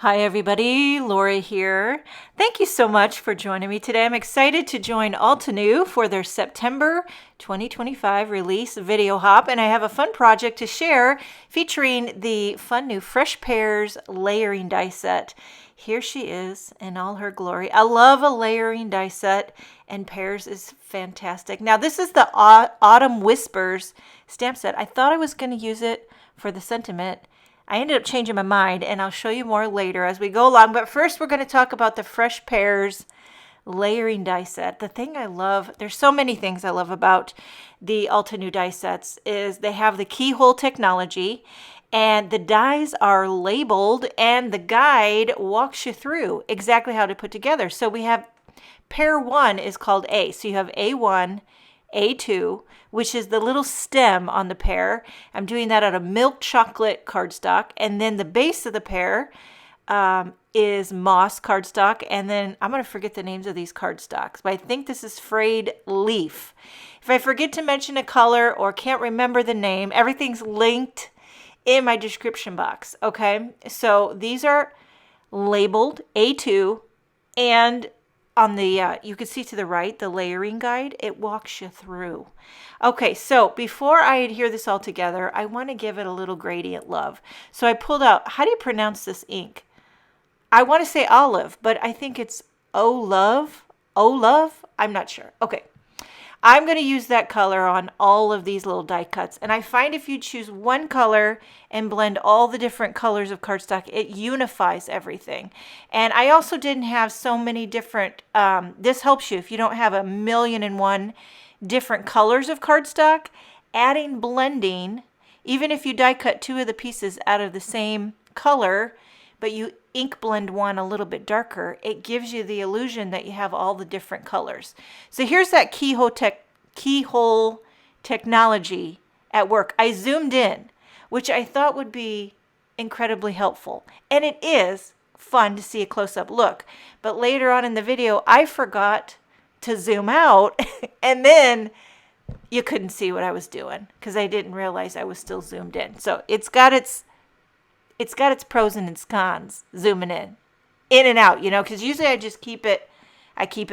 Hi everybody, Lori here. Thank you so much for joining me today. I'm excited to join Altenew for their September 2025 release video hop, and I have a fun project to share featuring the fun new Fresh Pears layering die set. Here she is in all her glory. I love a layering die set, and Pears is fantastic. Now this is the Autumn Whispers stamp set. I thought I was going to use it for the sentiment. I ended up changing my mind, and I'll show you more later as we go along. But first, we're going to talk about the Fresh Pears layering die set. The thing I love, there's so many things I love about the Altenew die sets, is they have the keyhole technology, and the dies are labeled, and the guide walks you through exactly how to put together. So we have pair 1 is called A. So you have A1, A2, which is the little stem on the pear. I'm doing that out of milk chocolate cardstock. And then the base of the pear is moss cardstock. And then I'm going to forget the names of these cardstocks, but I think this is frayed leaf. If I forget to mention a color or can't remember the name, everything's linked in my description box. Okay, so these are labeled A2, and on the, you can see to the right, the layering guide, it walks you through. Okay, so before I adhere this all together, I want to give it a little gradient love. So I pulled out, how do you pronounce this ink? I want to say olive, but I think it's Olove, I'm not sure. Okay, I'm going to use that color on all of these little die cuts. And I find if you choose one color and blend all the different colors of cardstock, it unifies everything. And I also didn't have so many different, this helps you if you don't have 1,000,001 different colors of cardstock. Adding blending, even if you die cut 2 of the pieces out of the same color, but you ink blend one a little bit darker, it gives you the illusion that you have all the different colors. So here's that keyhole technology at work. I zoomed in, which I thought would be incredibly helpful. And it is fun to see a close-up look. But later on in the video, I forgot to zoom out, and then you couldn't see what I was doing because I didn't realize I was still zoomed in. So it's got its pros and its cons, zooming in and out, you know, because usually I just keep it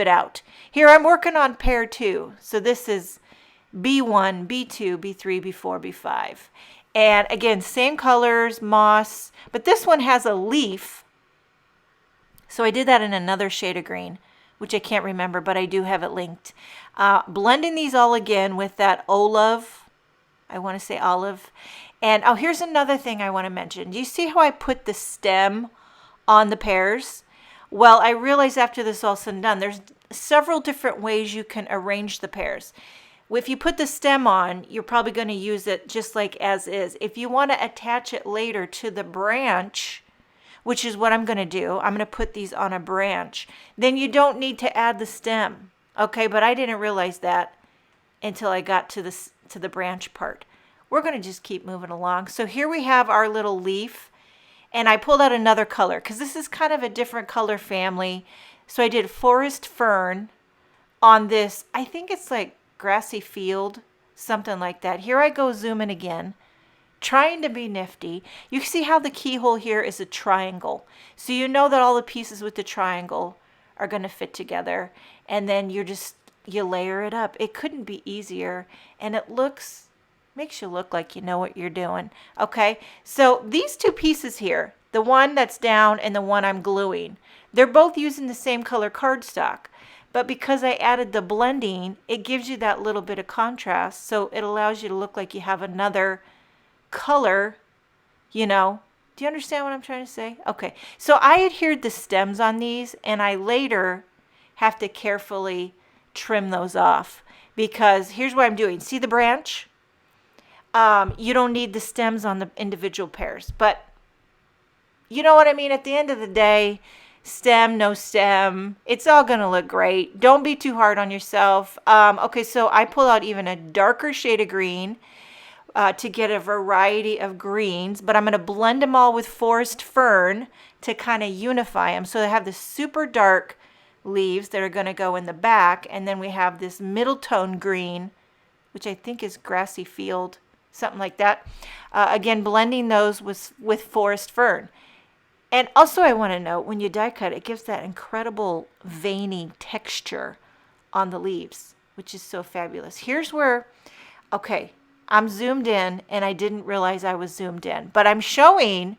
out. Here I'm working on pair 2. So this is B1, B2, B3, B4, B5. And again, same colors, moss, but this one has a leaf. So I did that in another shade of green, which I can't remember, but I do have it linked. Blending these all again with that Olove, I want to say olive. And oh, here's another thing I want to mention. Do you see how I put the stem on the pears? Well, I realized after this all said and done, there's several different ways you can arrange the pears. If you put the stem on, you're probably going to use it just like as is. If you want to attach it later to the branch, which is what I'm going to do, I'm going to put these on a branch, then you don't need to add the stem. Okay, but I didn't realize that until I got to the branch part. We're going to just keep moving along. So here we have our little leaf, and I pulled out another color because this is kind of a different color family. So I did Forest Fern on this, I think it's like grassy field, something like that. Here I go zooming again, trying to be nifty. You see how the keyhole here is a triangle. So you know that all the pieces with the triangle are going to fit together, and then you layer it up. It couldn't be easier, and it makes you look like you know what you're doing. Okay, so these 2 pieces here, the one that's down and the one I'm gluing, they're both using the same color cardstock, but because I added the blending, it gives you that little bit of contrast, so it allows you to look like you have another color, you know. Do you understand what I'm trying to say? Okay, so I adhered the stems on these, and I later have to carefully trim those off, because here's what I'm doing. See the branch? You don't need the stems on the individual pears, but you know what I mean? At the end of the day, stem, no stem, it's all going to look great. Don't be too hard on yourself. Okay, so I pull out even a darker shade of green to get a variety of greens, but I'm going to blend them all with Forest Fern to kind of unify them. So they have the super dark leaves that are going to go in the back, and then we have this middle tone green, which I think is grassy field, something like that. Again, blending those with Forest Fern. And also I want to note, when you die cut, it gives that incredible veiny texture on the leaves, which is so fabulous. Here's where, okay, I'm zoomed in and I didn't realize I was zoomed in, but I'm showing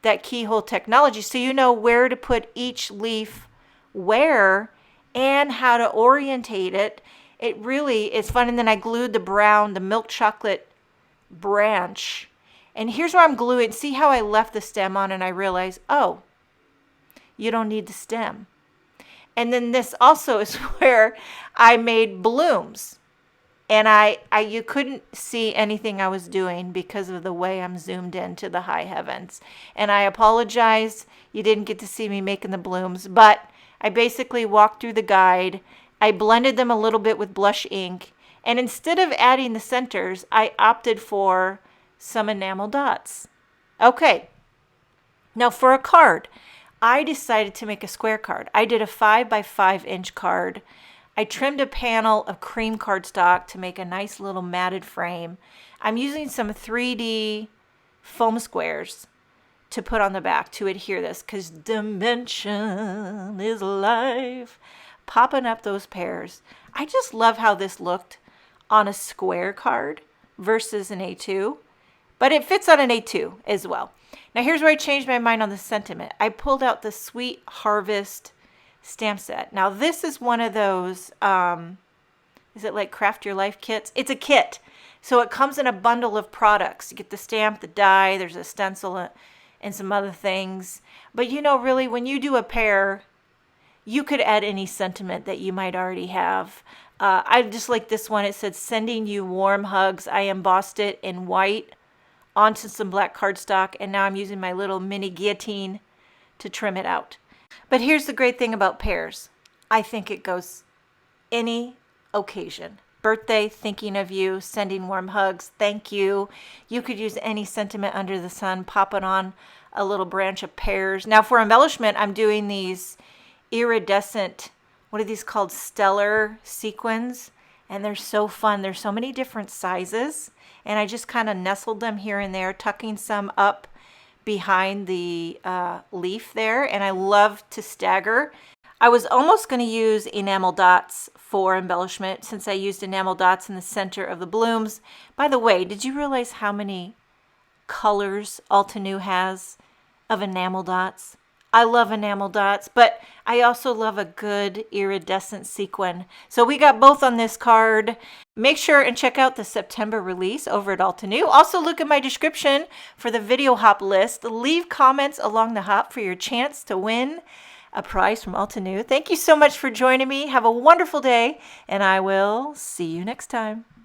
that keyhole technology so you know where to put each leaf where and how to orientate it. It really is fun. And then I glued the milk chocolate branch. And here's where I'm gluing. See how I left the stem on and I realized, oh, you don't need the stem. And then this also is where I made blooms. And you couldn't see anything I was doing because of the way I'm zoomed into the high heavens. And I apologize, you didn't get to see me making the blooms, but I basically walked through the guide. I blended them a little bit with blush ink. And instead of adding the centers, I opted for some enamel dots. Okay, now for a card, I decided to make a square card. I did a 5 by 5 inch card. I trimmed a panel of cream cardstock to make a nice little matted frame. I'm using some 3D foam squares to put on the back to adhere this, because dimension is life. Popping up those pears. I just love how this looked on a square card versus an A2, but it fits on an A2 as well. Now here's where I changed my mind on the sentiment. I pulled out the Sweet Harvest stamp set. Now this is one of those, is it like Craft Your Life kits? It's a kit. So it comes in a bundle of products. You get the stamp, the die, there's a stencil and some other things. But you know, really, when you do a pear, you could add any sentiment that you might already have. I just like this one. It said, sending you warm hugs. I embossed it in white onto some black cardstock, and now I'm using my little mini guillotine to trim it out. But here's the great thing about pears. I think it goes any occasion. Birthday, thinking of you, sending warm hugs, thank you. You could use any sentiment under the sun, pop it on a little branch of pears. Now for embellishment, I'm doing these iridescent, what are these called? Stellar sequins. And they're so fun. There's so many different sizes. And I just kind of nestled them here and there, tucking some up behind the leaf there. And I love to stagger. I was almost going to use enamel dots for embellishment since I used enamel dots in the center of the blooms. By the way, did you realize how many colors Altenew has of enamel dots? I love enamel dots, but I also love a good iridescent sequin. So we got both on this card. Make sure and check out the September release over at Altenew. Also look at my description for the video hop list. Leave comments along the hop for your chance to win a prize from Altenew. Thank you so much for joining me. Have a wonderful day, and I will see you next time.